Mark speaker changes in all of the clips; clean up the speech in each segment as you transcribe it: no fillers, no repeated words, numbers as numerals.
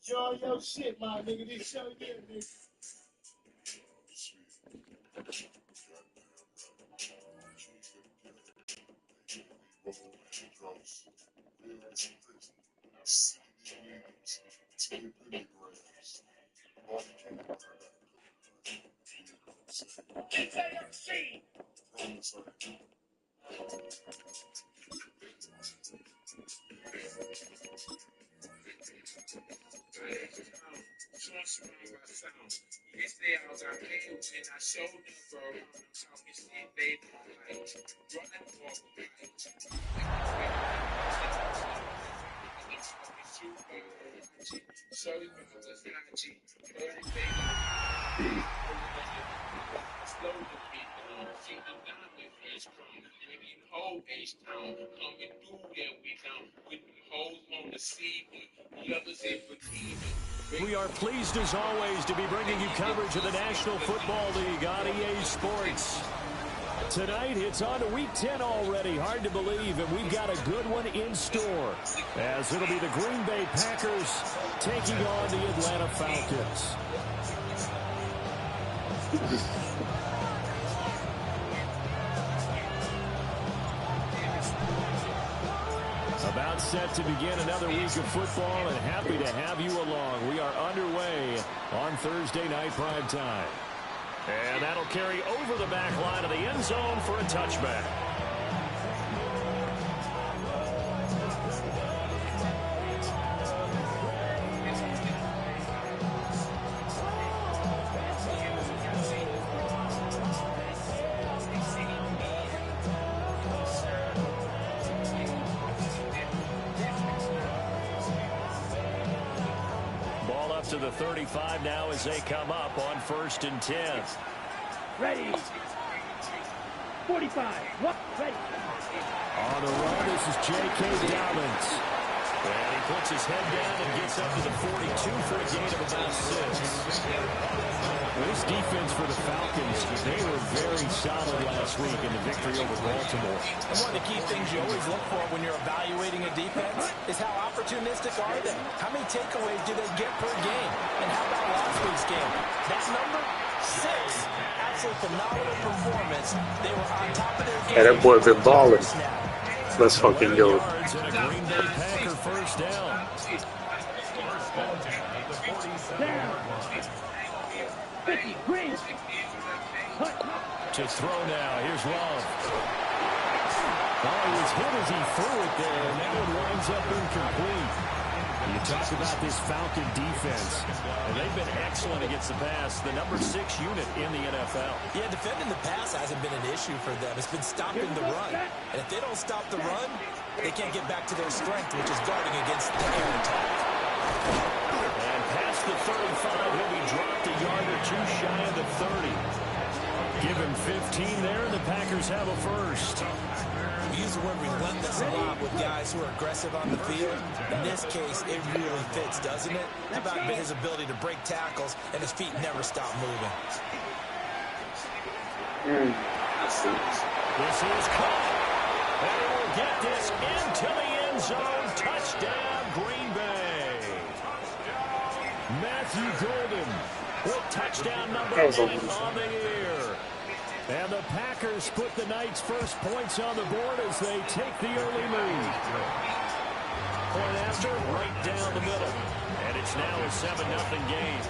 Speaker 1: Show your shit, my nigga. This show you, nigga.
Speaker 2: Yesterday I was out there and I showed them, bro, I'm talking shit, they like running for show you about the strategy, slow the people, see the diamond fish come, when you hold H-Town, coming through there with them hoes on the sea, the others in between them.
Speaker 3: We are pleased as always to be bringing you coverage of the National Football League on EA Sports. Tonight, it's on to Week 10 already. Hard to believe, and we've got a good one in store, as it'll be the Green Bay Packers taking on the Atlanta Falcons. About set to begin another week of football, and happy to have you along. We are underway on Thursday night prime time. And that'll carry over the back line of the end zone for a touchback. To the 35 now as they come up on 1st and 10.
Speaker 4: Ready. 45. What? Ready.
Speaker 3: On the run, this is J.K. Dobbins. And he puts his head down and gets up to the 42 for a gain of about 6. This defense for the Falcons, they were very solid last week in the victory over Baltimore.
Speaker 5: And one of the key things you always look for when you're evaluating a defense is how opportunistic are they? How many takeaways do they get per game? And how about last week's game? That number, 6. Absolutely phenomenal performance. They were on top of their game.
Speaker 6: Hey, that boy been balling. Let's fucking go.
Speaker 3: And a Green Bay Packer first down.
Speaker 4: Down. 50. Green.
Speaker 3: To throw now. Here's Love. Oh, he was hit as he threw it there, and that one winds up incomplete. You talk about this Falcon defense, and they've been excellent against the pass, the number 6 unit in the NFL.
Speaker 5: Yeah, defending the pass hasn't been an issue for them. It's been stopping the run. And if they don't stop the run, they can't get back to their strength, which is guarding against the air attack.
Speaker 3: And past the 35, he'll be dropped a yard or two shy of the 30. Give him 15 there, and the Packers have a first.
Speaker 5: We use the word relentless a lot with guys who are aggressive on the field. In this case, it really fits, doesn't it? How about his ability to break tackles and his feet never stop moving?
Speaker 3: This is caught. And he will get this into the end zone. Touchdown, Green Bay. Matthew Golden with touchdown number 8 on the year. And the Packers put the Knights' first points on the board as they take the early lead. Point after, right down the middle. And it's now a 7-0 game.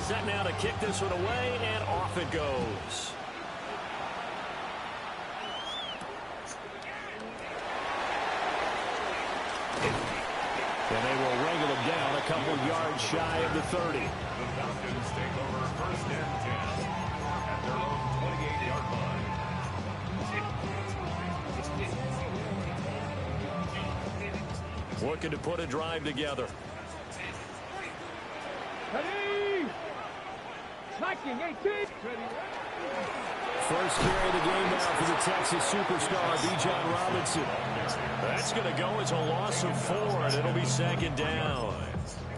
Speaker 3: Set now to kick this one away, and off it goes. And they will wrangle him down a couple of yards shy of the 30.
Speaker 7: The Falcons take over 1st and 10 at their own 28-yard line.
Speaker 3: Looking to put a drive together.
Speaker 4: Ready. Striking 18.
Speaker 3: First carry of the game now for the Texas superstar, Bijan Robinson. That's going to go as a loss of 4, and it'll be 2nd down.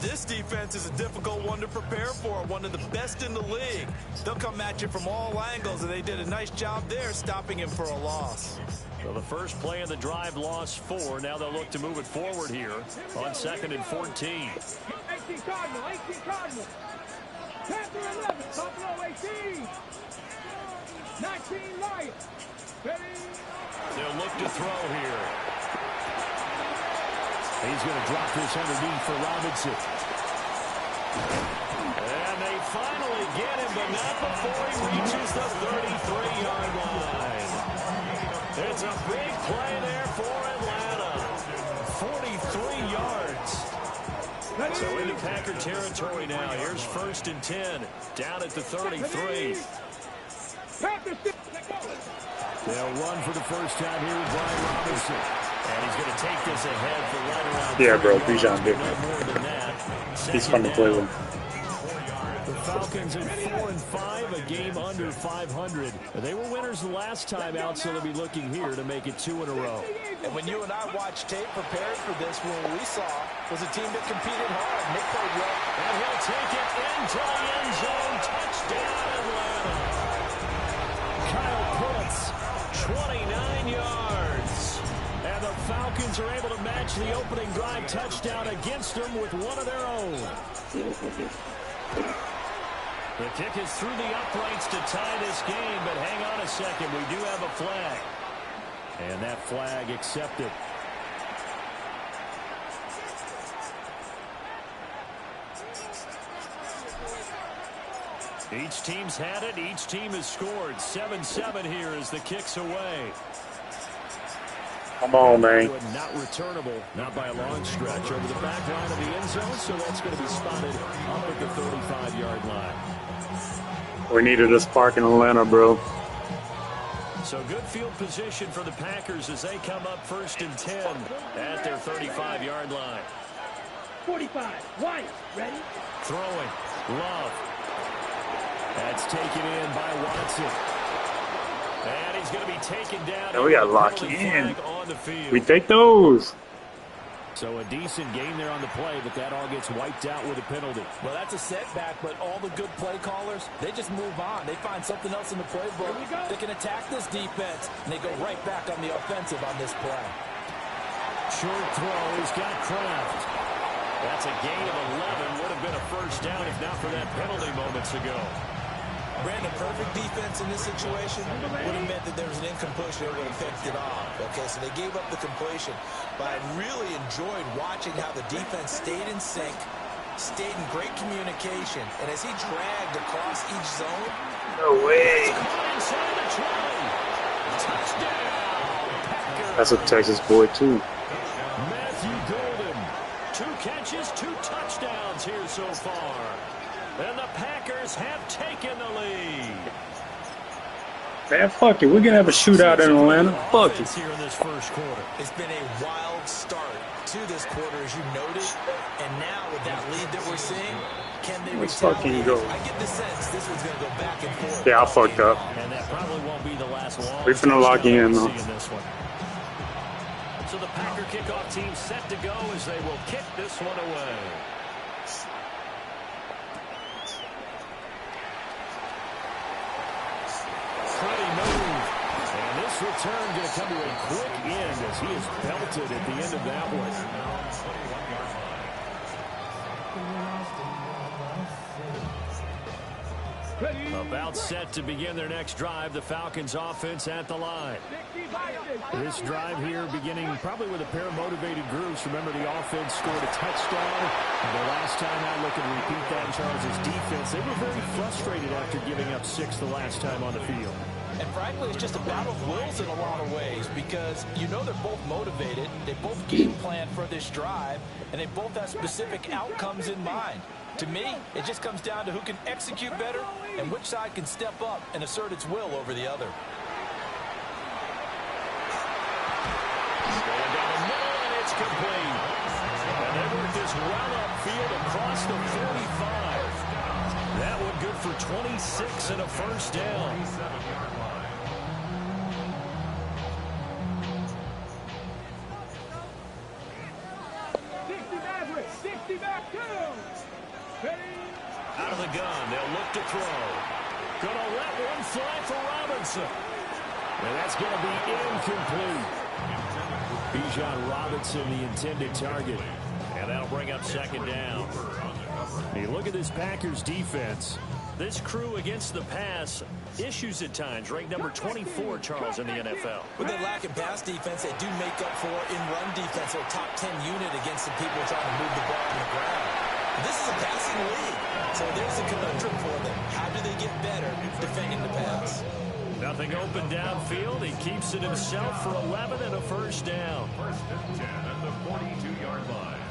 Speaker 5: This defense is a difficult one to prepare for, one of the best in the league. They'll come at you from all angles, and they did a nice job there stopping him for a loss.
Speaker 3: So the first play of the drive lost 4. Now they'll look to move it forward here on 2nd and 14.
Speaker 4: 18 Cardinal, 18 Cardinal. Panther 11, Buffalo 18. 19 Lions.
Speaker 3: They'll look to throw here. He's going to drop this underneath for Robinson. And they finally get him, but not before he reaches the 33-yard line. It's a big play there for Atlanta. 43 yards. So into Packer territory now. Here's 1st and 10. Down at the 33. They'll run for the first time here with Brian Robinson. And he's going to take this ahead for right around.
Speaker 6: Yeah, bro, Bijan did.
Speaker 3: No more than that.
Speaker 6: He's fun to play with.
Speaker 3: The Falcons at 4-5, a game under 500. They were winners the last time out, so they'll be looking here to make it 2 in a row.
Speaker 5: And when you and I watched tape prepared for this, what we saw was a team that competed hard. They played well.
Speaker 3: And he'll take it into the end zone. Touchdown, Atlanta. Kyle Pitts, 29 yards. And the Falcons are able to match the opening drive touchdown against them with one of their own. The kick is through the uprights to tie this game, but hang on a second. We do have a flag. And that flag accepted. Each team's had it. Each team has scored. 7-7 here as the kick's away.
Speaker 6: Come on, man.
Speaker 3: Not returnable, not by a long stretch, over the back line of the end zone, so that's going to be spotted up at the 35-yard line.
Speaker 6: We needed a spark in Atlanta, bro.
Speaker 3: So good field position for the Packers as they come up 1st and 10 at their 35-yard line.
Speaker 4: 45, White, ready?
Speaker 3: Throwing, Love. That's taken in by Watson. And he's going to be taken down.
Speaker 6: Yeah, we got to lock in.
Speaker 3: On the field.
Speaker 6: We take those.
Speaker 3: So a decent game there on the play, but that all gets wiped out with a penalty.
Speaker 5: Well, that's a setback, but all the good play callers, they just move on. They find something else in the playbook. They can attack this defense, and they go right back on the offensive on this play.
Speaker 3: Short throw. He's got Kraft. That's a gain of 11. Would have been a first down if not for that penalty moments ago.
Speaker 5: Brandon, perfect defense in this situation would have meant that there was an incompletion that would have picked it off. Okay, so they gave up the completion. But I really enjoyed watching how the defense stayed in sync, stayed in great communication, and as he dragged across each zone.
Speaker 6: No way. That's a Texas boy, too.
Speaker 3: Matthew Golden. 2 catches, 2 touchdowns here so far. And the Packers have taken the lead.
Speaker 6: Man, fuck it. We're going to have a shootout in Atlanta. Fuck it.
Speaker 3: Here in this first quarter.
Speaker 5: It's been a wild start to this quarter, as you noted. And now with that lead that we're seeing, can they
Speaker 6: Let's fucking go.
Speaker 5: I get the sense this one's going to go back and forth.
Speaker 6: Yeah, I fucked up.
Speaker 3: And that probably won't be the last long.
Speaker 6: We're finna lock in, though.
Speaker 3: This one. So the Packer kickoff team set to go as they will kick this one away. This return going to come to a quick end as he is belted at the end of that one. About set to begin their next drive. The Falcons offense at the line. This drive here beginning probably with a pair of motivated groups. Remember, the offense scored a touchdown. The last time out, looking to repeat that in Charles' defense. They were very frustrated after giving up 6 the last time on the field.
Speaker 5: And frankly, it's just a battle of wills in a lot of ways because you know they're both motivated, they both game plan for this drive, and they both have specific outcomes in mind. To me, it just comes down to who can execute better and which side can step up and assert its will over the other.
Speaker 3: Going down the middle, and it's complete. And they work this well upfield across the 45. That one good for 26 and a first down.
Speaker 4: 60 back 2.
Speaker 3: Out of the gun, they'll look to throw. Gonna let one fly for Robinson. And that's going to be incomplete. Bijan Robinson, the intended target. And that'll bring up second down. You look at this Packers defense. This crew against the pass, issues at times, ranked number 24, Charles, in the NFL.
Speaker 5: With their lack of pass defense, they do make up for in run defense. They're a top 10 unit against the people trying to move the ball on the ground. This is a passing league, so there's a conundrum for them. How do they get better defending the pass?
Speaker 3: Nothing open downfield. He keeps it himself for 11 and a first down.
Speaker 7: First and 10 at the 42-yard line.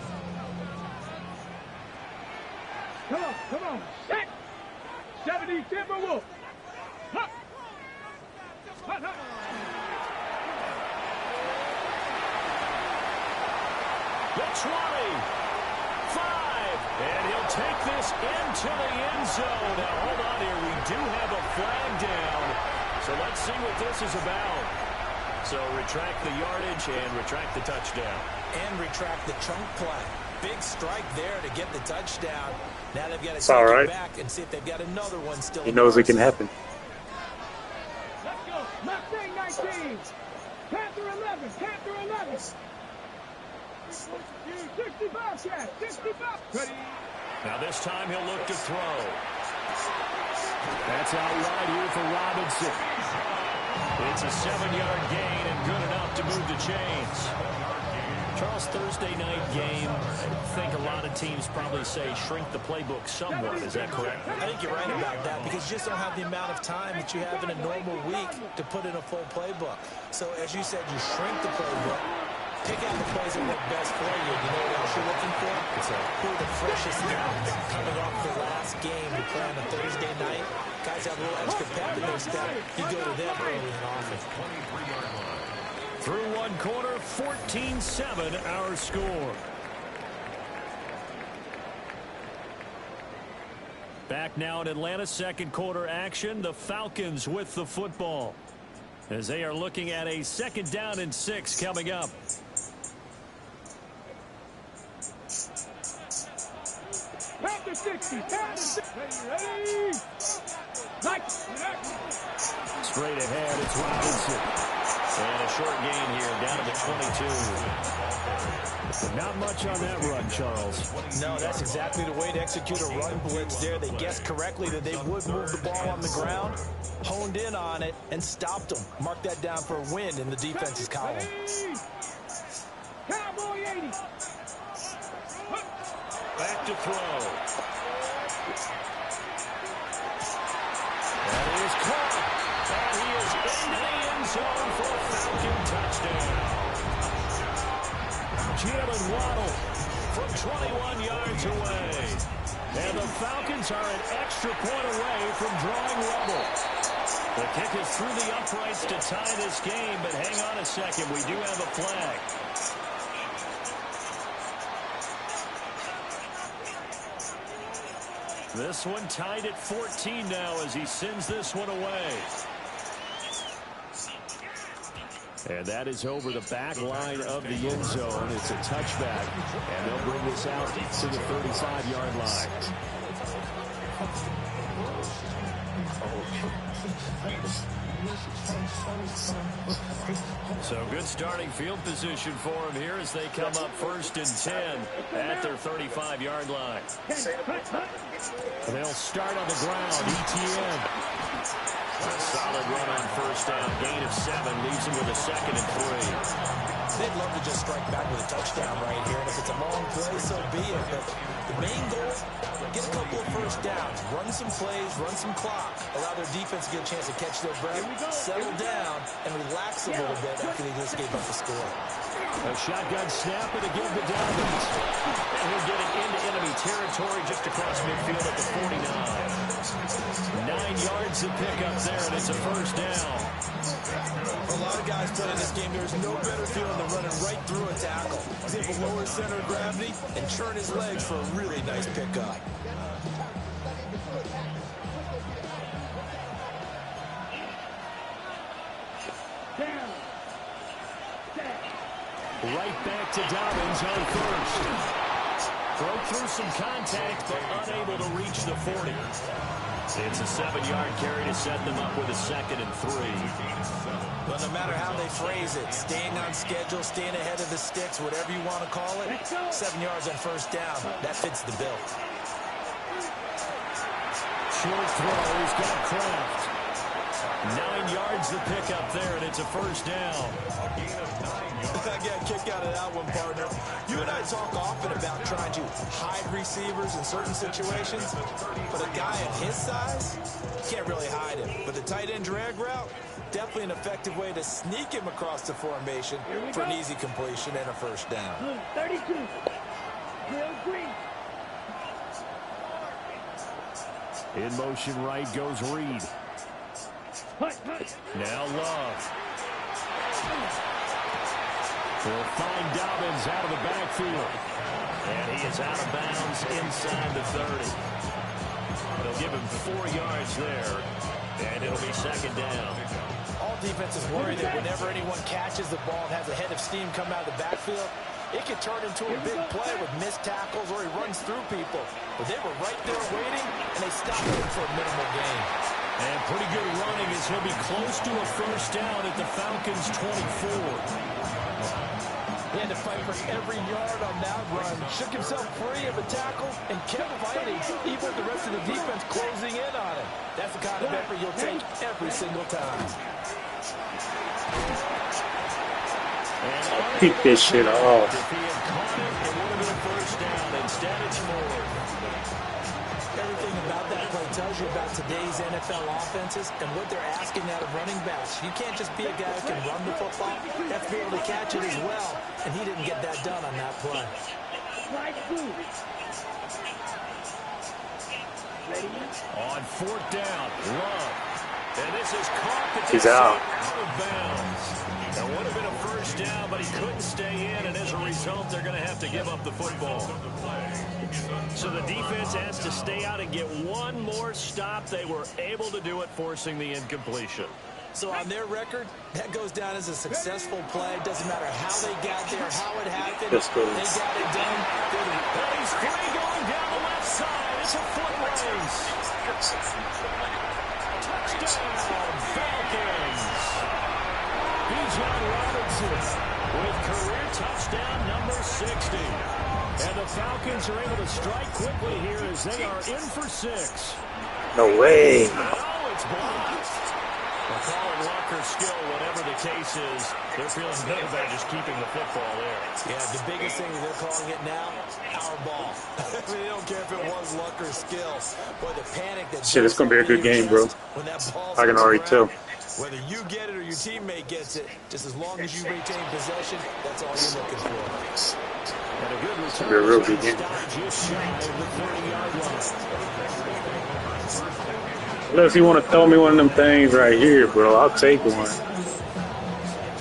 Speaker 4: Come on. Set. 70 Timberwolves. Huh. Huh, huh.
Speaker 3: The 20. 5. And he'll take this into the end zone. Now, hold on here. We do have a flag down. So let's see what this is about. So retract the yardage and retract the touchdown.
Speaker 5: And retract the chunk play. Big strike there to get the touchdown. Now they've got to
Speaker 6: It's
Speaker 5: take
Speaker 6: all
Speaker 5: it
Speaker 6: right.
Speaker 5: back and see if they've got another one still.
Speaker 6: He knows it can happen.
Speaker 4: Let's go. Mustang 19. Panther 11. Panther 11. 65, yeah. 65. Ready.
Speaker 3: Now this time he'll look to throw. That's out wide here for Robinson. It's a 7-yard gain and good enough to move the chains. Charles, Thursday night game, I think a lot of teams probably say shrink the playbook somewhat. Is that correct?
Speaker 5: I think you're right about that because you just don't have the amount of time that you have in a normal week to put in a full playbook. So as you said, you shrink the playbook, pick out the plays that work best for you. You know what else you're looking for? Who are the freshest guys coming off the last game to play on a Thursday night? Guys have a little extra pep in their step. You go to them early and often.
Speaker 7: 23-yard line.
Speaker 3: Through one quarter, 14-7 our score. Back now in Atlanta, second quarter action. The Falcons with the football as they are looking at a 2nd down and 6 coming up.
Speaker 4: Panther 60. Panther 60. Ready.
Speaker 3: Straight ahead, it's Robinson. And a short gain here, down to the 22. Not much on that run, Charles.
Speaker 5: No, that's exactly the way to execute a run blitz there. They guessed correctly that they would move the ball on the ground, honed in on it, and stopped them. Mark that down for a win in the defense's column.
Speaker 4: Cowboy 80.
Speaker 3: Back to throw. That is caught. And he is into the end zone for a Falcon touchdown. Jalen Waddle from 21 yards away. And the Falcons are an extra point away from drawing level. The kick is through the uprights to tie this game, but hang on a second. We do have a flag. This one tied at 14 now as he sends this one away. And that is over the back line of the end zone. It's a touchback, and they'll bring this out to the 35-yard line. So good starting field position for him here as they come up 1st and 10 at their 35-yard line. They'll start on the ground. ETN. A solid run on 1st down. Gain of 7 leaves him with a 2nd and 3.
Speaker 5: They'd love to just strike back with a touchdown right here. And if it's a long play, so be it. But the main goal, get a couple of 1st downs. Run some plays, run some clock. Allow their defense to get a chance to catch their breath, settle down, and relax a little bit after they just gave up the score.
Speaker 3: A shotgun snap and again to Dobbins. And he'll get it into enemy territory just across midfield at the 49. 9 yards to pick up there, and it's a 1st down.
Speaker 5: For a lot of guys playing this game, there's no better feeling than running right through a tackle. He's able to lower his center of gravity and turn his legs for a really nice pickup.
Speaker 3: Right back to Dobbins on 1st. Broke through some contact, but unable to reach the 40. It's a 7-yard carry to set them up with a 2nd and 3.
Speaker 5: But no matter how they phrase it, staying on schedule, staying ahead of the sticks, whatever you want to call it, 7 yards on first down, that fits the bill.
Speaker 3: Short throw, he's got Kraft. 9 yards to pick up there, and it's a first down.
Speaker 5: I got a kick out of that one, partner. You and I talk often about trying to hide receivers in certain situations, but a guy at his size, you can't really hide him. But the tight end drag route, definitely an effective way to sneak him across the formation for an easy completion and a first down.
Speaker 4: 32. Bill Green.
Speaker 3: In motion right goes Reed. Now Love. Will find Dobbins out of the backfield. And he is out of bounds inside the 30. They'll give him 4 yards there. And it'll be 2nd down.
Speaker 5: All defenses worry that whenever anyone catches the ball and has a head of steam come out of the backfield, it can turn into a big play with missed tackles or he runs through people. But they were right there waiting, and they stopped him for a minimal gain.
Speaker 3: And pretty good running as he'll be close to a first down at the Falcons' 24.
Speaker 5: He had to fight for every yard on that run. Shook himself free of a tackle and kept fighting, even with the rest of the defense closing in on him. That's the kind of effort you'll take every single time.
Speaker 6: Keep this shit off.
Speaker 3: If he had caught it, it would have been a first down. Instead, it's Ford.
Speaker 5: Everything about that play tells you about today's NFL offenses and what they're asking out of running backs. You can't just be a guy who can run the football. You have to be able to catch it as well, and he didn't get that done on that play.
Speaker 3: On 4th down, Love. And this is caught.
Speaker 6: He's out.
Speaker 3: Out of bounds. That would have been a first down, but he couldn't stay in, and as a result, they're going to have to give up the football. So the defense has to stay out and get one more stop. They were able to do it, forcing the incompletion.
Speaker 5: So on their record, that goes down as a successful play. Doesn't matter how they got there, how it happened.
Speaker 6: That's good.
Speaker 5: They got it done.
Speaker 3: And he's free going down the left side. It's a foot race. Touchdown, Falcons. Bijan Robinson with career touchdown number 60. And the Falcons are able to strike quickly here as they are in for 6.
Speaker 6: No way.
Speaker 3: Oh, it's blocked. They'll call it luck or skill, whatever the case is. They're feeling good about just keeping the football there.
Speaker 5: Yeah, the biggest thing they're calling it now, our ball. They don't care if it was luck or skill. Boy, the panic that
Speaker 6: Shit, it's going to be a good game, bro.
Speaker 5: when that ball's
Speaker 6: I can already tell.
Speaker 5: Whether you get it or your teammate gets it, just as long as you retain possession, that's all you're looking for.
Speaker 3: And a good return.
Speaker 6: Be a real good game.
Speaker 3: Just shy of the 30-yard line.
Speaker 6: Unless you want to throw me one of them things right here, bro, I'll take one.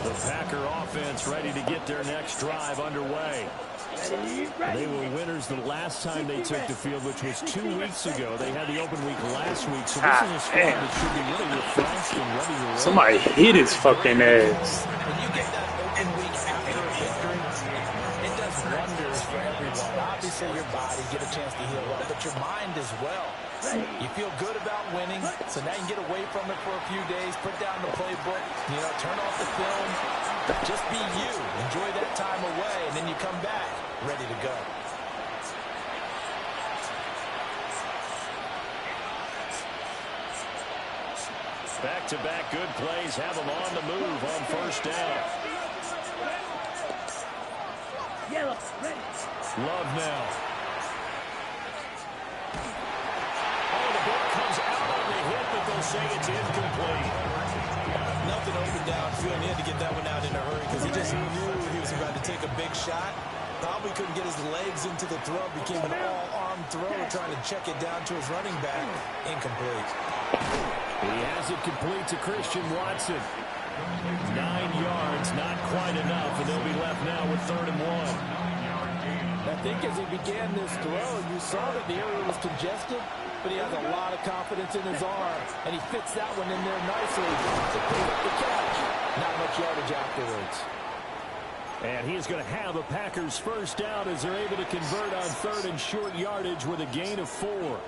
Speaker 3: The Packer offense ready to get their next drive underway. They were winners the last time they took the field, which was 2 weeks ago. They had the open week last week, so this is a squad that should be really refreshed and ready to roll.
Speaker 6: Somebody hit his fucking ass.
Speaker 5: When you get that open week after a victory, it does wonders for everyone. Obviously, your body get a chance to heal up, but your mind as well. You feel good about winning, so now you can get away from it for a few days, put down the playbook, turn off the film, just be you. Enjoy that time away, and then you come back ready to go.
Speaker 3: Back-to-back good plays have them on the move on first down. Love now. Oh, the ball comes out on the hit, but they'll say it's incomplete.
Speaker 5: Nothing open downfield. He had to get that one out in a hurry because he just knew he was about to take a big shot. Probably couldn't get his legs into the throw. Became an all-arm throw, trying to check it down to his running back. Incomplete.
Speaker 3: He has it complete to Christian Watson. 9 yards, not quite enough, and they'll be left now with 3rd and 1.
Speaker 5: I think as he began this throw, you saw that the area was congested, but he has a lot of confidence in his arm, and he fits that one in there nicely to pick up the catch. Not much yardage afterwards.
Speaker 3: And he is going to have a Packers first down as they're able to convert on 3rd and short yardage with a gain of 4.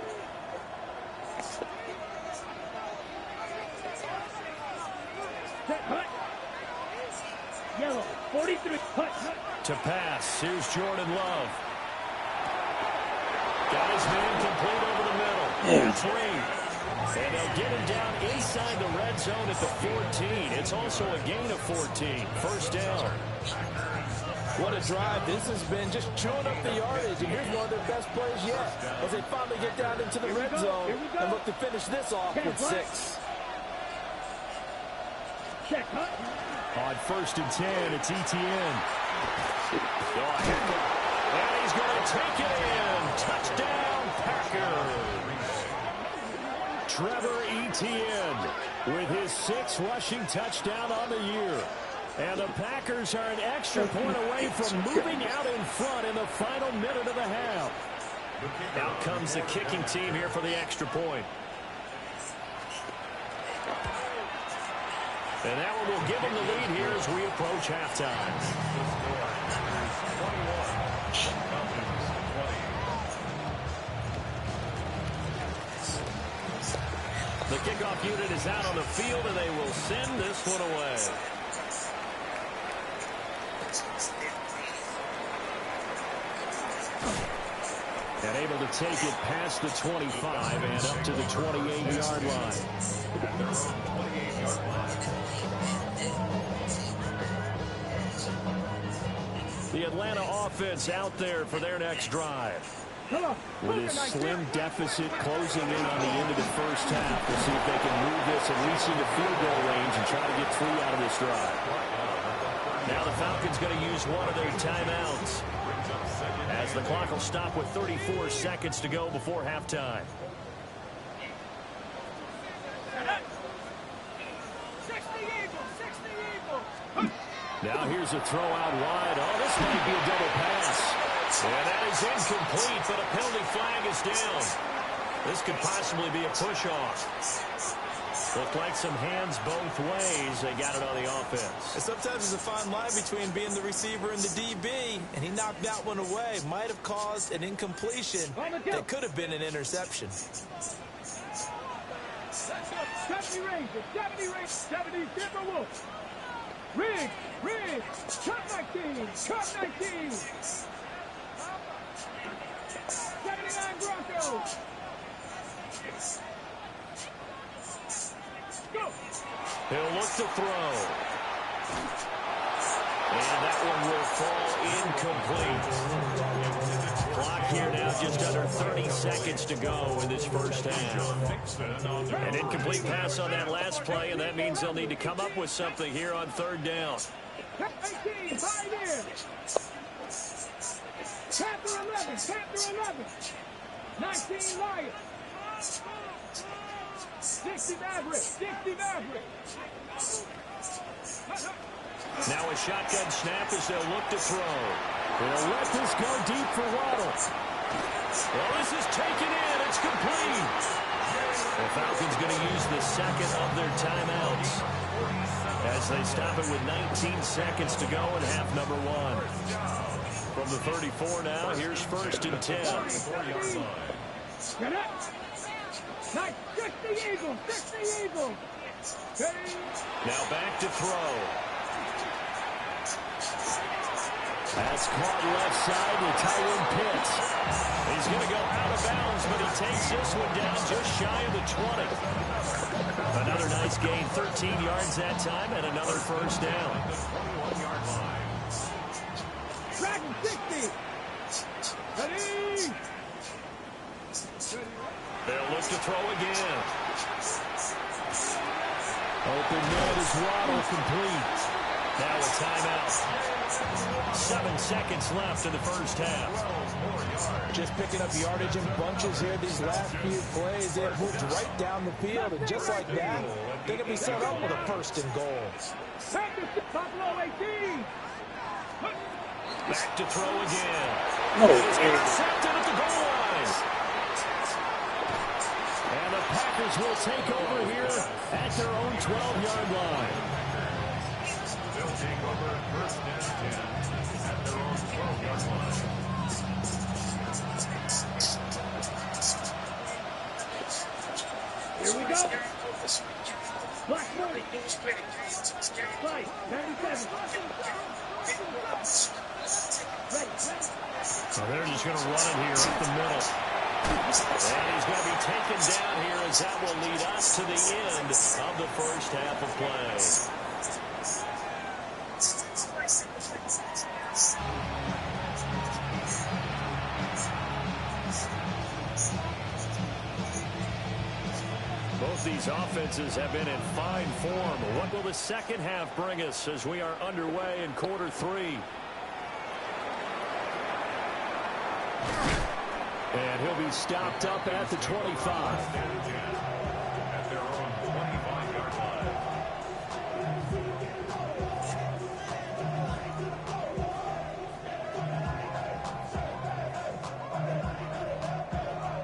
Speaker 4: Yellow, 43.
Speaker 3: To pass, here's Jordan Love. Got his man complete over the middle. That's Reed. And they'll get him down inside the red zone at the 14. It's also a gain of 14. First down.
Speaker 5: What a drive. This has been just chewing up the yardage. And here's one of their best plays yet as they finally get down into the red zone and look to finish this off with 6.
Speaker 4: Check, cut.
Speaker 3: On 1st and 10, it's Etienne. And he's going to take it in. Touchdown, Packers. Trevor Etienne with his 6th rushing touchdown on the year. And the Packers are an extra point away from moving out in front in the final minute of the half. Out comes the kicking team here for the extra point. And that one will give them the lead here as we approach halftime. The kickoff unit is out on the field, and they will send this one away. And able to take it past the 25 and up to the 28-yard line.
Speaker 7: At their own 28-yard line.
Speaker 3: The Atlanta offense out there for their next drive. With his slim deficit closing in on the end of the first half, we'll see if they can move this at least into field goal range and try to get 3 out of this drive. Now the Falcons going to use one of their timeouts as the clock will stop with 34 seconds to go before halftime. Now here's a throw out wide. Oh, this might be a double pass. And that is incomplete, but a penalty flag is down. This could possibly be a push-off. Looked like some hands both ways. They got it on the offense.
Speaker 5: And sometimes there's a fine line between being the receiver and the DB, and he knocked that one away. Might have caused an incompletion that could have been an interception.
Speaker 4: 70 Rangers, 70 Rangers, 70 Timberwolves. Rig, cut 19, cut 19. 79 Broncos. Go.
Speaker 3: He'll look to throw. And that one will fall incomplete. Clock here now just under 30 seconds to go in this first half. An incomplete pass on that last play, and that means they'll need to come up with something here on 3rd down.
Speaker 4: 18, 5 in. Panther 11. 19 Lions. 60 Maverick.
Speaker 3: Now a shotgun snap as they'll look to throw. They'll let this go deep for Waddle. Well, this is taken in. It's complete. The Falcons going to use the second of their timeouts as they stop it with 19 seconds to go in half number 1. From the 34 now, here's 1st and 10. Now back to throw. That's caught left side with Tyron Pitts. He's going to go out of bounds, but he takes this one down just shy of the 20. Another nice gain, 13 yards that time, and another first down.
Speaker 4: Dragon 60. Ready.
Speaker 3: They'll look to throw again. Open man is Waddle complete. Now a timeout. 7 seconds left in the first half.
Speaker 5: Just picking up yardage in bunches here these last few plays. They have moved right down the field, and just like that, they're going to be set up with a 1st and goal.
Speaker 4: Buffalo 18.
Speaker 3: Back to throw again.
Speaker 6: No,
Speaker 3: He's intercepted at the goal line. And the Packers will take over here at their own 12-yard line.
Speaker 7: take over first and 10 at their own 12-yard line.
Speaker 4: Here we go. Black 40. Right, 97.
Speaker 3: So they're just going to run it here up the middle. And he's going to be taken down here as that will lead us to the end of the first half of play. Both these offenses have been in fine form. What will the second half bring us as we are underway in quarter three? And he'll be stopped up at the 25.
Speaker 7: At their own 25-yard line.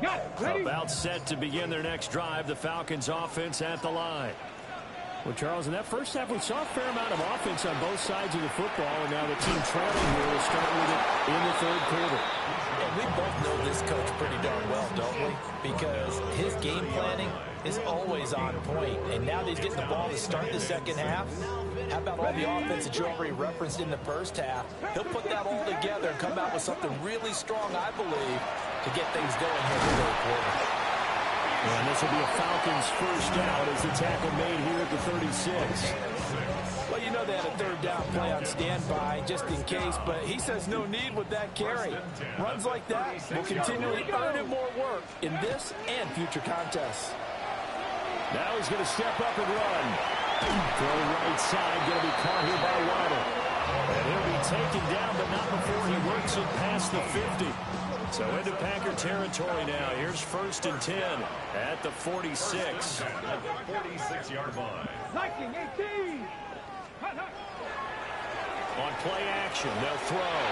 Speaker 4: Got it. Ready?
Speaker 3: About set to begin their next drive. The Falcons offense at the line. Well, Charles, in that first half, we saw a fair amount of offense on both sides of the football, and now the team trailing here will start with it in the third quarter.
Speaker 5: And we both know this coach pretty darn well, don't we? Because his game planning is always on point. And now that he's getting the ball to start the second half, how about all the offense that you already referenced in the first half? He'll put that all together and come out with something really strong, I believe, to get things going here in the third quarter.
Speaker 3: And this will be a Falcons first down as the tackle made here at the 36.
Speaker 5: Well, you know they had a third down play on standby just in case, but he says no need with that carry. Runs like that will continually earn him more work in this and future contests.
Speaker 3: Now he's going to step up and run. Throw right side, going to be caught here by Waddle. And he'll be taken down, but not before he works it past the 50. So into Packer territory now. Here's first and 10 at the 46.
Speaker 7: At the 46-yard line.
Speaker 4: 19-18.
Speaker 3: On play action, they'll throw.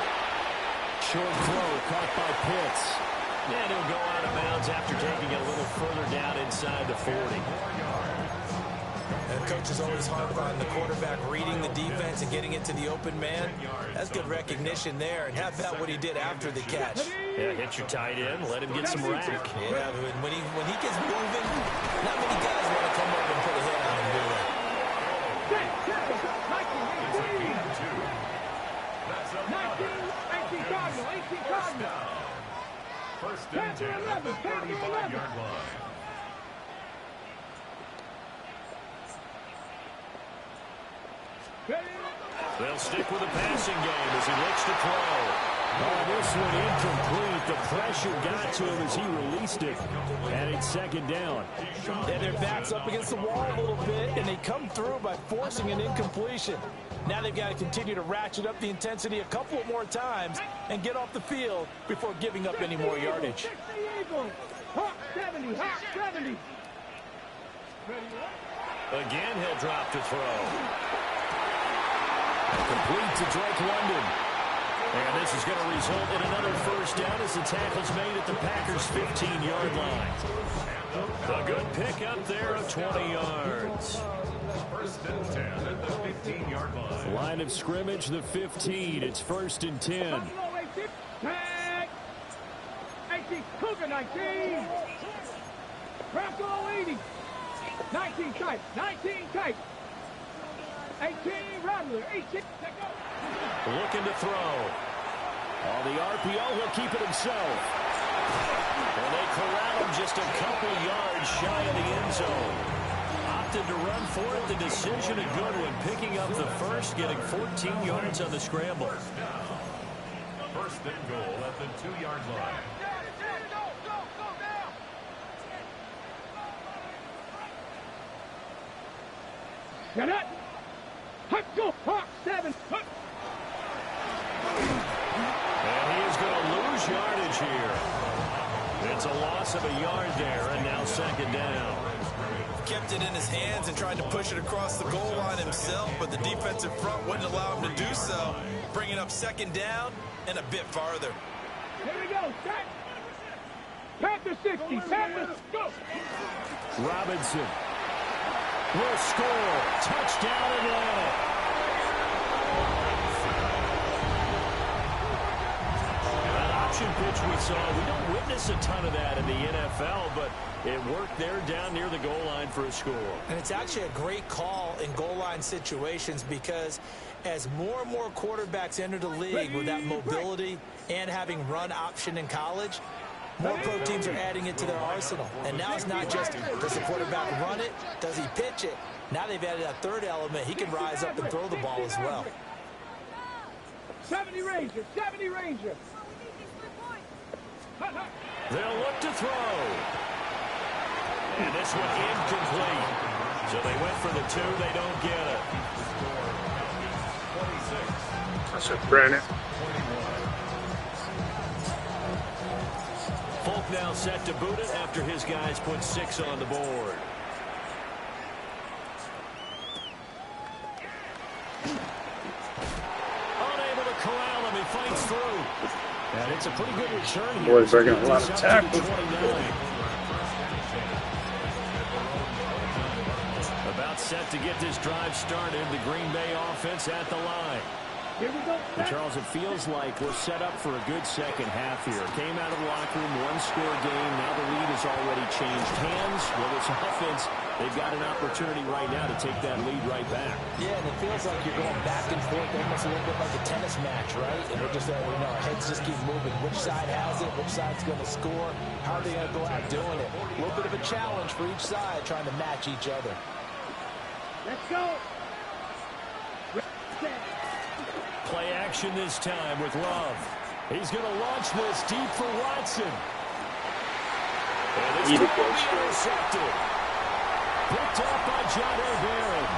Speaker 3: Short throw caught by Pitts. And he'll go out of bounds after taking it a little further down inside the 40.
Speaker 5: And coach is always hard on the quarterback reading the defense and getting it to the open man. That's good recognition there. And how about what he did after the catch?
Speaker 3: Yeah, hit your tight end, let him get some rack.
Speaker 5: Yeah, when he gets moving, not many guys want to come over and put a hit on him, do they?
Speaker 4: 19 Cardinal, 18 Cardinal.
Speaker 7: First and 10 at the 35-yard line.
Speaker 3: They'll stick with the passing game as he looks to throw. Oh, this one incomplete. The pressure got to him as he released it. And it's second down.
Speaker 5: Yeah, their back's up against the wall a little bit, and they come through by forcing an incompletion. Now they've got to continue to ratchet up the intensity a couple of more times and get off the field before giving up any more yardage.
Speaker 4: Hawk 70, Hawk 70.
Speaker 3: Again, he'll drop to throw. Complete to Drake London. And this is going to result in another first down as the tackle's made at the Packers' 15-yard line. A good pick up there of 20 yards.
Speaker 7: First and 10 at the 15-yard line.
Speaker 3: Line of scrimmage, the 15. It's first and 10.
Speaker 4: Tag. 18, Cougar 19. Bronco 80. 19 type, 19 type. 18 Rattler, 18.
Speaker 3: Looking to throw. On the RPO, he'll keep it himself. And they corral him just a couple yards shy of the end zone. Opted to run for it. The decision a good one. Picking up the first, getting 14 yards on the scramble.
Speaker 7: First and goal at the 2-yard line.
Speaker 4: Get it. Hut, go, Hawk 7. Hut.
Speaker 3: And he is going to lose yardage here. It's a loss of a yard there, and now second down.
Speaker 5: Kept it in his hands and tried to push it across the goal line himself, but the defensive front wouldn't allow him to do so, bringing up second down and a bit farther.
Speaker 4: Here we go, set. Panther 60, Panther, go.
Speaker 3: Robinson will score. Touchdown, Atlanta. motion pitch we saw. We don't witness a ton of that in the NFL, but it worked there down near the goal line for a score.
Speaker 5: And it's actually a great call in goal line situations because as more and more quarterbacks enter the league with that mobility and having run option in college, more pro teams are adding it to their arsenal. And now it's not just, does the quarterback run it? Does he pitch it? Now they've added a third element. He can rise up and throw the ball as well.
Speaker 4: 70 Ranger, 70 Ranger.
Speaker 3: They'll look to throw. And this one incomplete. So they went for the 2. They don't get it.
Speaker 6: That's a Brandon.
Speaker 3: Folk now set to boot it after his guys put 6 on the board. Unable to corral him. He fights through. And it's a pretty good return here.
Speaker 6: Boys breaking a lot of tackles.
Speaker 3: About set to get this drive started. The Green Bay offense at the line.
Speaker 4: Here we go.
Speaker 3: And Charles, it feels like we're set up for a good second half here. Came out of the locker room, one-score game. Now the lead has already changed hands. Well, this offense, they've got an opportunity right now to take that lead right back.
Speaker 5: Yeah, and it feels like you're going back and forth almost a little bit like a tennis match, right? And we're just, our heads just keep moving. Which side has it? Which side's going to score? How are they going to go out doing it? A little bit of a challenge for each side trying to match each other.
Speaker 4: Let's go.
Speaker 3: Play action this time with Love. He's going to launch this deep for Watson. And this will be intercepted. Picked up by John O'Barron.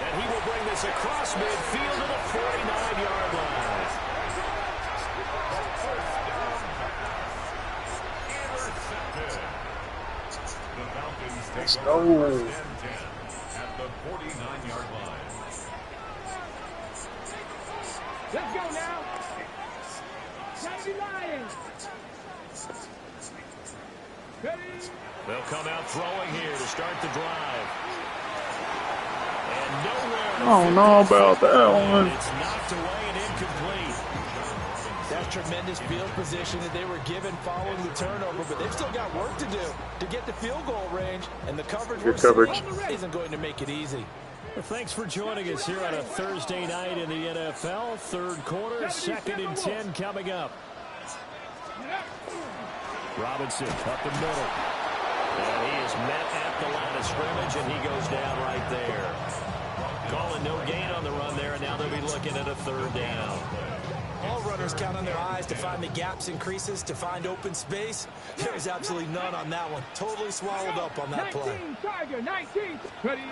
Speaker 3: And he will bring this across midfield to the 49-yard line.
Speaker 7: The Falcons
Speaker 6: Let's
Speaker 7: take
Speaker 6: go.
Speaker 7: over first and 10 at the 49-yard line.
Speaker 4: Let's go now. Navy Lions. Ready?
Speaker 3: They'll come out throwing here to start the drive. And nowhere.
Speaker 6: I don't know about that one.
Speaker 3: It's knocked away and incomplete.
Speaker 5: That's tremendous field position that they were given following the turnover, but they've still got work to do to get the field goal range, and the coverage
Speaker 6: Good
Speaker 5: we're
Speaker 6: coverage.
Speaker 5: seeing isn't going to make it easy.
Speaker 3: Well, thanks for joining us here on a Thursday night in the NFL. Third quarter, 2nd and 10 coming up. Robinson up the middle. And he is met at the line of scrimmage, and he goes down right there. Calling no gain on the run there, and now they'll be looking at a 3rd down.
Speaker 5: All runners count on their eyes to find the gaps and creases, to find open space. There's absolutely none on that one. Totally swallowed up on that play.
Speaker 4: 19, Tiger, 19. Ready?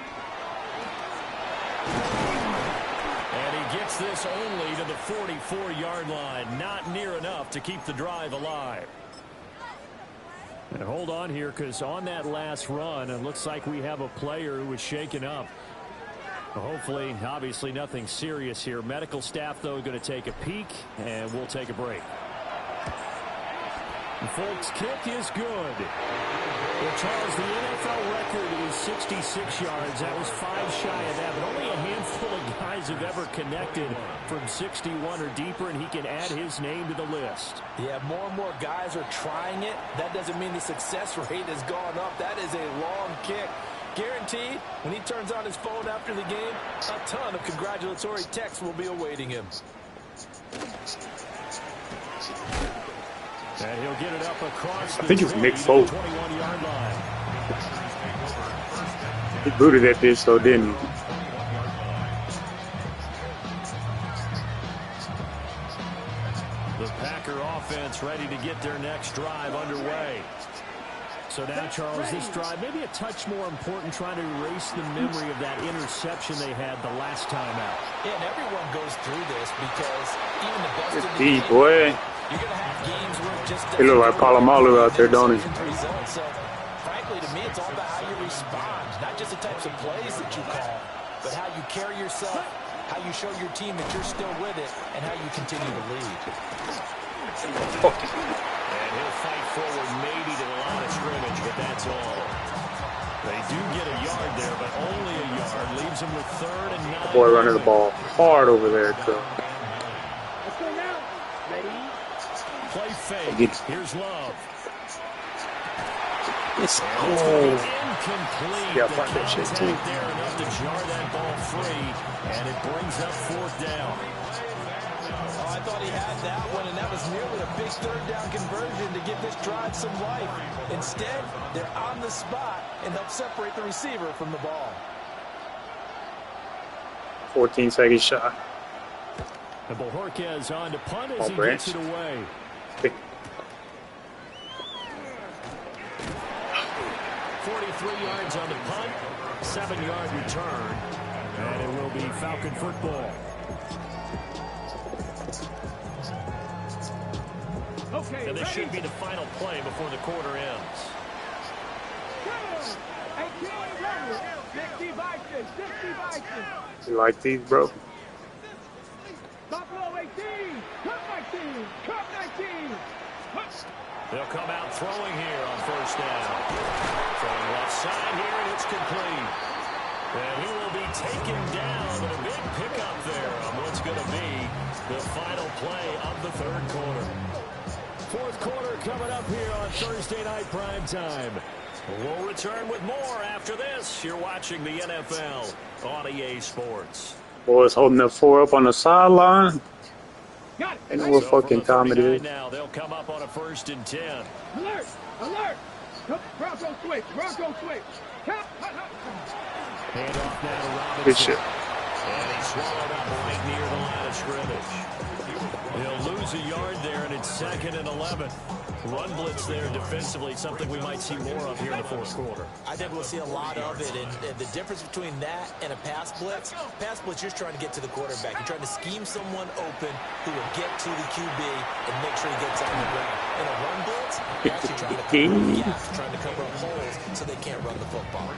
Speaker 3: And he gets this only to the 44-yard line. Not near enough to keep the drive alive. And hold on here, because on that last run, it looks like we have a player who was shaken up. Hopefully, obviously, nothing serious here. Medical staff, though, going to take a peek, and we'll take a break. The Folks' kick is good. Well, Charles, the NFL record is 66 yards. That was 5 shy of that, but only a handful of guys have ever connected from 61 or deeper, and he can add his name to the list.
Speaker 5: Yeah, more and more guys are trying it. That doesn't mean the success rate has gone up. That is a long kick. Guaranteed, when he turns on his phone after the game, a ton of congratulatory texts will be awaiting him.
Speaker 3: And he'll get it up across the
Speaker 6: I think it was Nick
Speaker 3: 20,
Speaker 6: Folk.
Speaker 3: 21-yard line.
Speaker 6: He booted at this, though, didn't he?
Speaker 3: The Packer offense ready to get their next drive underway. So now, Charles, this drive maybe a touch more important, trying to erase the memory of that interception they had the last time out.
Speaker 5: Yeah, and everyone goes through this because even the best
Speaker 6: It's
Speaker 5: of the
Speaker 6: deep,
Speaker 5: game,
Speaker 6: boy.
Speaker 5: you're going to have games where it just
Speaker 6: He look like Palomalu out there, don't he?
Speaker 5: So, frankly, to me, it's all about how you respond, not just the types of plays that you call, but how you carry yourself, how you show your team that you're still with it, and how you continue to lead.
Speaker 3: And he'll fight forward maybe to the line of scrimmage, but that's all. They do get a yard there, but only a yard. Leaves them with 3rd and 9.
Speaker 6: Boy running the ball hard over there, too.
Speaker 3: fake. Here's Love.
Speaker 6: It's
Speaker 3: Incomplete.
Speaker 6: Yeah,
Speaker 3: The
Speaker 6: fuck that shit
Speaker 3: contact
Speaker 6: too.
Speaker 3: there enough to jar that ball free, and it brings up 4th down.
Speaker 5: Oh, I thought he had that one, and that was nearly a big 3rd down conversion to give this drive some life. Instead, they're on the spot and help separate the receiver from the ball.
Speaker 6: 14-second shot.
Speaker 3: And Bojorquez on to punt as he
Speaker 6: Branch.
Speaker 3: gets it away. 43 yards on the punt, 7-yard return, and it will be Falcon football.
Speaker 4: Okay,
Speaker 3: And this
Speaker 4: ready?
Speaker 3: should be the final play before the quarter ends.
Speaker 4: 18 ready. 60 Vikings, 60 Vikings.
Speaker 6: You like these, bro?
Speaker 4: Buffalo 18, cut 19, cut 19.
Speaker 3: They'll come out throwing here on 1st down. Throwing left side here, and it's complete. And he will be taken down, but a big pickup there on what's going to be the final play of the 3rd quarter. 4th quarter coming up here on Thursday Night Primetime. We'll return with more after this. You're watching the NFL on EA Sports.
Speaker 6: Boys holding that 4 up on the sideline.
Speaker 4: Got it.
Speaker 6: Ain't know what
Speaker 3: So
Speaker 6: fucking
Speaker 3: from the
Speaker 6: time it
Speaker 3: 39
Speaker 6: is.
Speaker 3: now, they'll come up on a 1st and 10.
Speaker 4: Alert, alert. Bronco switch, Bronco switch. Cut, cut, cut.
Speaker 3: Hand off now to Robinson.
Speaker 6: Good shit.
Speaker 3: And he swallowed up right near the line of scrimmage. He'll lose a yard there, and it's 2nd and 11. Run blitz there defensively, something we might see more of here in the 4th quarter.
Speaker 5: I think we'll see a lot of it, and the difference between that and a pass blitz, you're just trying to get to the quarterback. You're trying to scheme someone open who will get to the QB and make sure he gets on the ground. In a run blitz, you're actually trying to cover up gaps, trying to cover up holes so they can't run the football.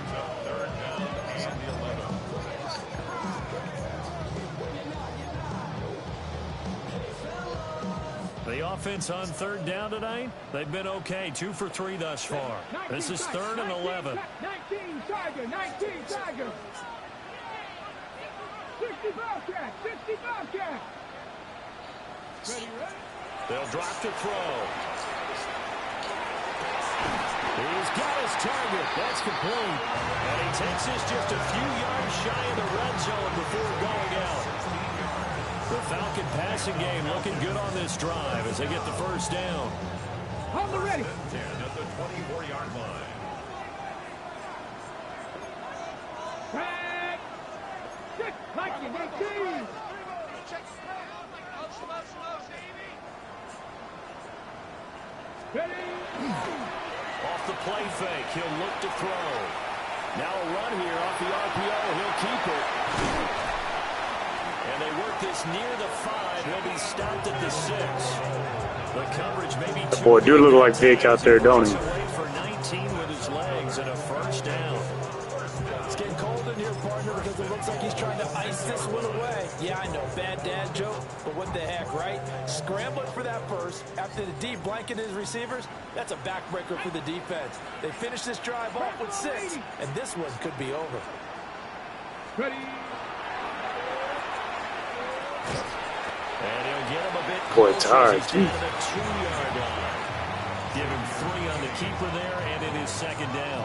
Speaker 3: The offense on 3rd down tonight, they've been okay. 2 for 3 thus far. This is 3rd and 11.
Speaker 4: 19 Tiger, 19 Tiger. 60 Bobcat, 60 Bobcat. Ready, ready?
Speaker 3: They'll drop to throw. He's got his target. That's complete. And he takes this just a few yards shy of the red zone before going out. The Falcon passing game looking good on this drive as they get the 1st down.
Speaker 4: On the ready.
Speaker 7: 10 at the 24-yard line.
Speaker 4: Back. 6, Vikings, 18. Ready.
Speaker 3: Off the play fake, he'll look to throw. Now a run here off the RPO. He'll keep it. And they work this near the 5. He'll be stopped at the 6. The coverage may be
Speaker 6: That boy do look like Vic out there, don't he?
Speaker 3: Away for 19 with his legs and a 1st down.
Speaker 5: It's getting cold in here, partner, because it looks like he's trying to ice this one away. Yeah, I know, bad dad joke, but what the heck, right? Scrambling for that 1st after the deep blanket his receivers, that's a backbreaker for the defense. They finish this drive off with 6, and this one could be over.
Speaker 4: Ready.
Speaker 3: And he'll get him a bit
Speaker 6: Boy,
Speaker 3: closer
Speaker 6: tired,
Speaker 3: as he's down to the 2-yard line. Give him 3 on the keeper there, and it is 2nd down.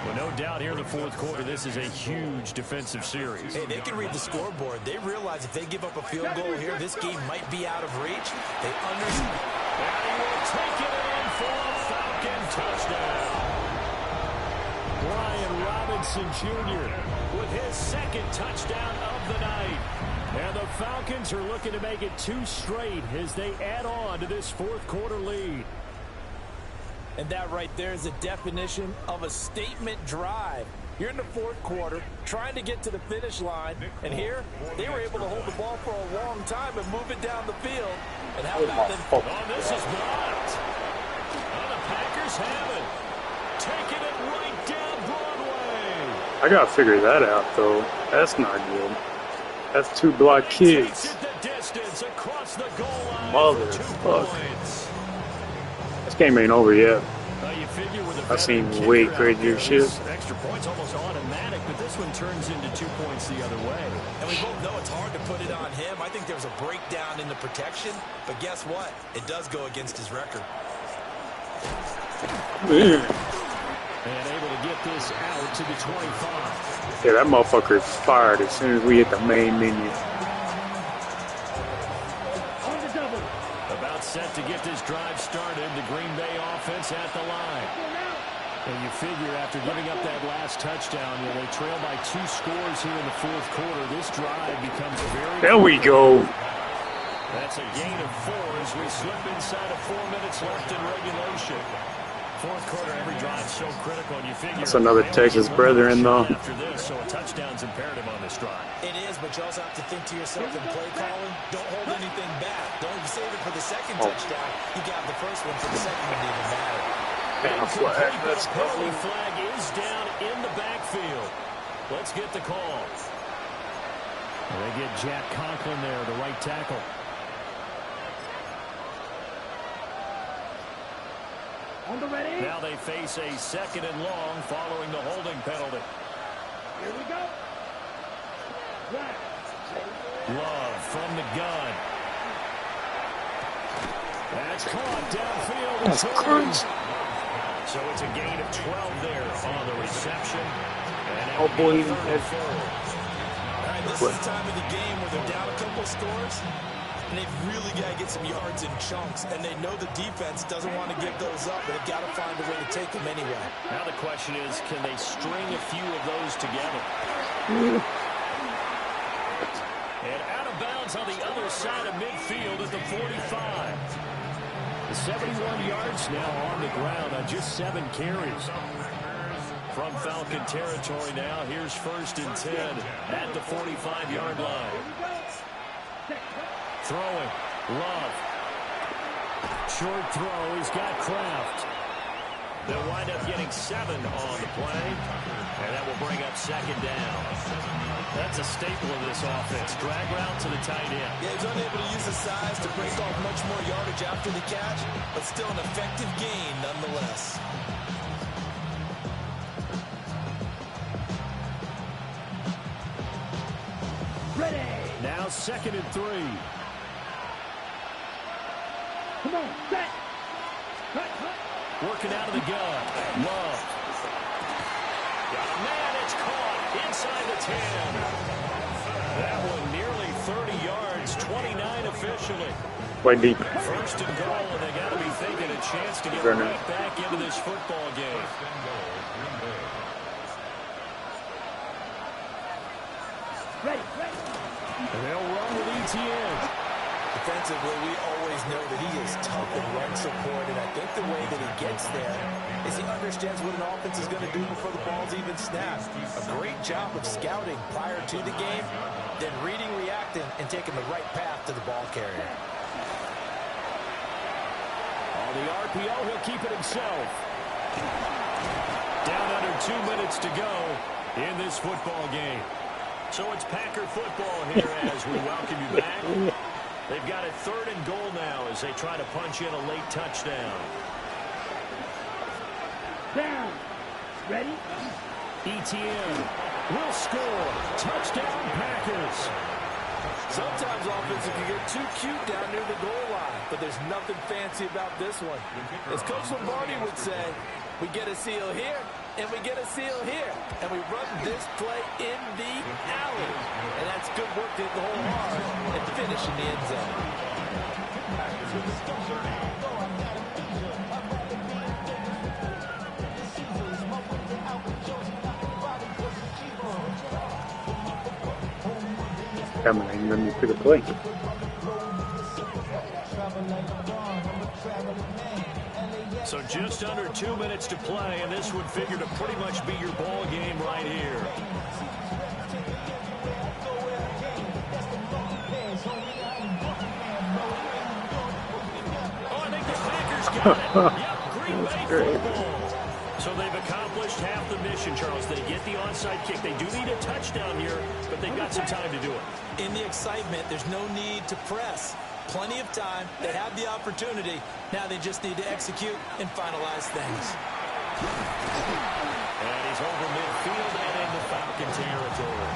Speaker 3: Well, no doubt here in the 4th quarter, this is a huge defensive series.
Speaker 5: Hey, they can read the scoreboard. They realize if they give up a field goal here, this game might be out of reach. They understand.
Speaker 3: And he will take it in for a Falcon touchdown. Brian Robinson Jr. with his 2nd touchdown of the night. And the Falcons are looking to make it 2 straight as they add on to this 4th quarter lead.
Speaker 5: And that right there is the definition of a statement drive. You're in the 4th quarter, trying to get to the finish line, and here, they were able to hold the ball for a long time and move it down the field. And how about them?
Speaker 3: Oh, this is blocked. And the Packers have it. Taking it right down Broadway.
Speaker 6: I gotta figure that out, though. That's not good. That's 2 blocked kids.
Speaker 3: Takes it the distance across the goal line for 2
Speaker 6: Motherfucker.
Speaker 3: points.
Speaker 6: This game ain't over yet.
Speaker 3: You figure with a
Speaker 6: I seen
Speaker 3: veteran
Speaker 6: way
Speaker 3: kicker out
Speaker 6: crazier
Speaker 3: there,
Speaker 6: shit.
Speaker 3: this extra point's almost automatic, but this one turns into 2 points the other way.
Speaker 5: And we both know it's hard to put it on him. I think there was a breakdown in the protection, but guess what? It does go against his record.
Speaker 6: Yeah,
Speaker 3: And able to get this out to the 25.
Speaker 6: that motherfucker is fired as soon as we hit the main menu.
Speaker 3: About set to get this drive started. The Green Bay offense at the line. And you figure after giving up that last touchdown, they trail by 2 scores here in the fourth quarter. This drive becomes very...
Speaker 6: There we go.
Speaker 3: That's a gain of 4 as we slip inside of 4 minutes left in regulation. Fourth quarter, every drive so critical, and you figure...
Speaker 6: That's another Texas brethren, though.
Speaker 3: After this, so a touchdown's imperative on this drive.
Speaker 5: It is, but you also have to think to yourself in play calling, don't hold anything back. Don't save it for the second touchdown. You got the first one for the second one to even matter.
Speaker 3: Penalty flag is down in the backfield. Let's get the call. And they get Jack Conklin there, the right tackle. Now they face a 2nd and long following the holding penalty.
Speaker 4: Here we go.
Speaker 3: Love from the gun. That's caught downfield.
Speaker 6: That's crazy.
Speaker 3: So it's a gain of 12 there on the reception. And
Speaker 6: Oh boy,
Speaker 5: All right, this is the time of the game where they're down a couple scores, and they've really got to get some yards in chunks, and they know the defense doesn't want to give those up, but they've got to find a way to take them anyway.
Speaker 3: now the question is, can they string a few of those together? And out of bounds on the other side of midfield at the 45. The 71 yards now on the ground on just 7 carries. From Falcon territory now, here's 1st and 10 at the 45-yard line. Throwing, Love. Short throw, he's got Kraft. They'll wind up getting 7 on the play, and that will bring up 2nd down. That's a staple of this offense. Drag route to the tight end.
Speaker 5: Yeah, he's unable to use his size to break off much more yardage after the catch, but still an effective gain nonetheless.
Speaker 3: Now 2nd and 3.
Speaker 4: Come on, set.
Speaker 3: Working out of the gun. Love. Got a man, it's caught inside the 10. That one nearly 30 yards, 29 officially.
Speaker 6: Quite deep.
Speaker 3: 1st and goal, and they got to be thinking a chance to get
Speaker 6: Running.
Speaker 3: right back into this football game.
Speaker 4: Ready.
Speaker 3: And they'll run with ETN.
Speaker 5: Defensively, we always know that he is tough in run support, and I think the way that he gets there is he understands what an offense is going to do before the ball's even snapped. A great job of scouting prior to the game, then reading, reacting, and taking the right path to the ball carrier.
Speaker 3: On the RPO, he'll keep it himself. Down under 2 minutes to go in this football game. So it's Packer football here as we welcome you back. They've got a 3rd and goal now as they try to punch in a late touchdown.
Speaker 4: Down. Ready.
Speaker 3: ETN will score. Touchdown, Packers.
Speaker 5: Sometimes offenses can get too cute down near the goal line, but there's nothing fancy about this one. As Coach Lombardi would say, we get a seal here, and we get a seal here, and we run this play in the alley. And that's good work to hit the hole hard and finish in the end zone.
Speaker 6: Come on, let me pick a play.
Speaker 3: So just under 2 minutes to play, and this would figure to pretty much be your ball game right here. Oh, I think the Packers got it. Yep, Green Bay football. So they've accomplished half the mission, Charles. They get the onside kick. They do need a touchdown here, but they've got some time to do it.
Speaker 5: In the excitement, there's no need to press. plenty of time. They have the opportunity. Now they just need to execute and finalize things.
Speaker 3: And he's over midfield and into Falcon territory.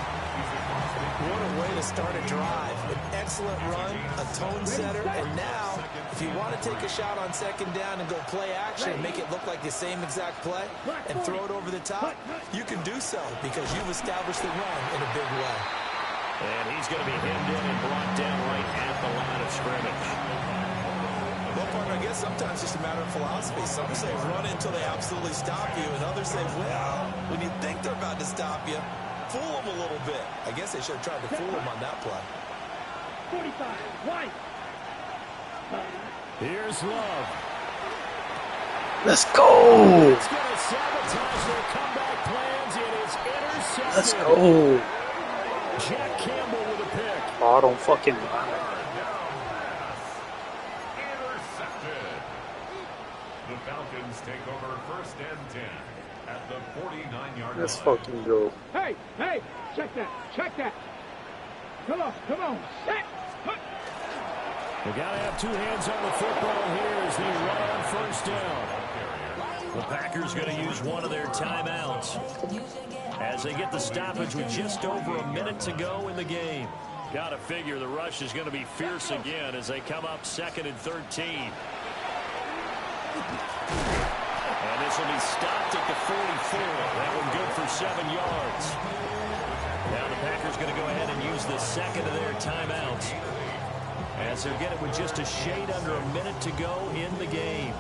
Speaker 5: What a way to start a drive. An excellent run, a tone setter, and now, if you want to take a shot on second down and go play action and make it look like the same exact play and throw it over the top, you can do so because you've established the run in a big way.
Speaker 3: And he's going to be hemmed in and brought down right at the line of scrimmage.
Speaker 5: Well, partner, I guess sometimes it's just a matter of philosophy. Some say run until they absolutely stop you, and others say, well, when you think they're about to stop you, fool them a little bit. I guess they should have tried to fool them on that play.
Speaker 4: 45, white.
Speaker 3: Here's Love.
Speaker 6: Let's go.
Speaker 3: It's going to sabotage their comeback plans. It is intercepted.
Speaker 6: Let's go.
Speaker 3: Jack Campbell with a pick.
Speaker 6: Oh, don't fucking lie.
Speaker 7: Intercepted. The Falcons take over first and 10 at the 49-yard line.
Speaker 6: Let's fucking go.
Speaker 4: Hey, hey, check that, check that. Come on, set.
Speaker 3: They got to have two hands on the football here as they run on first down. The Packers going to use one of their timeouts as they get the stoppage with just over a minute to go in the game. Got to figure the rush is going to be fierce again as they come up 2nd and 13. And this will be stopped at the 44. That one good for 7 yards. Now the Packers going to go ahead and use the second of their timeouts as they'll get it with just a shade under a minute to go in the game.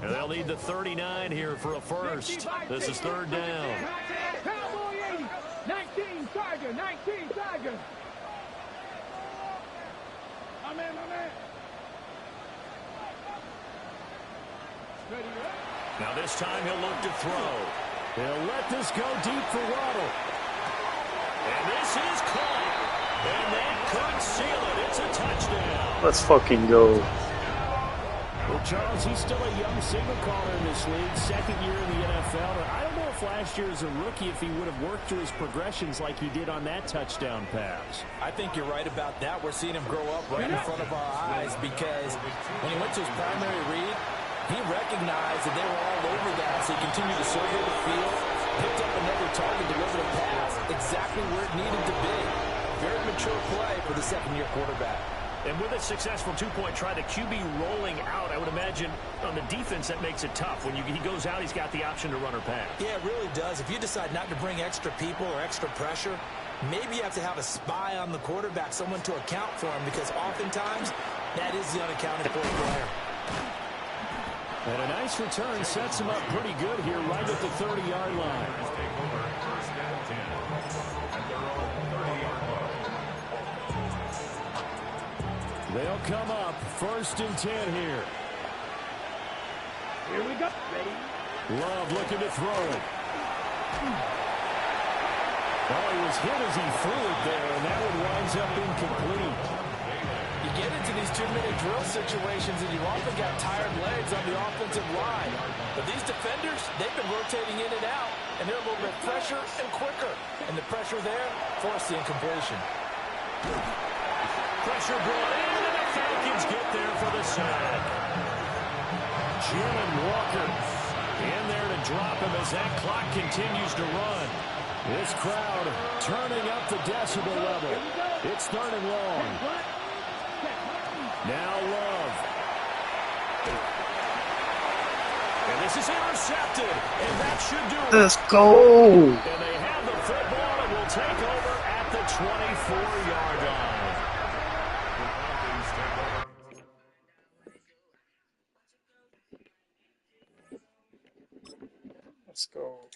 Speaker 3: And they'll need the 39 here for a first. This is 3rd down.
Speaker 4: Cowboy 80, 19, Tiger, 19, Tiger. My man. Ready,
Speaker 3: Now this time he'll look to throw. He'll let this go deep for Waddle. And this is caught. And that could seal it. It's a touchdown.
Speaker 6: Let's fucking go.
Speaker 3: Well, Charles, he's still a young signal caller in this league, 2nd year in the NFL. And I don't know if last year as a rookie, if he would have worked through his progressions like he did on that touchdown pass.
Speaker 5: I think you're right about that. We're seeing him grow up right in front of our eyes because when he went to his primary read, he recognized that they were all over that, so he continued to survey the field, picked up another target, delivered a pass exactly where it needed to be. Very mature play for the 2nd-year quarterback.
Speaker 3: And with a successful two-point try, the QB rolling out, I would imagine on the defense that makes it tough. When he goes out, he's got the option to run or pass.
Speaker 5: Yeah, it really does. If you decide not to bring extra people or extra pressure, maybe you have to have a spy on the quarterback, someone to account for him, because oftentimes that is the unaccounted for player.
Speaker 3: And a nice return sets him up pretty good here right at the 30-yard line.
Speaker 7: Take over first and 10 at their own 30-yard line.
Speaker 3: They'll come up 1st and 10 here.
Speaker 4: Here we go. Ready?
Speaker 3: Love looking to throw it. Oh, he was hit as he threw it there, and that one winds up incomplete.
Speaker 5: You get into these 2-minute drill situations, and you've often got tired legs on the offensive line. But these defenders, they've been rotating in and out, and they're a little bit fresher and quicker. And the pressure there forced the incompletion.
Speaker 3: Pressure brought in, and the Falcons get there for the sack. Jalen Walker in there to drop him as that clock continues to run. This crowd turning up the decibel level. It's 3rd and long. Now Love. And this is intercepted. And that should do it.
Speaker 6: Let's go.
Speaker 3: And they have the football and will take over at the 24-yard line.
Speaker 6: Let's go.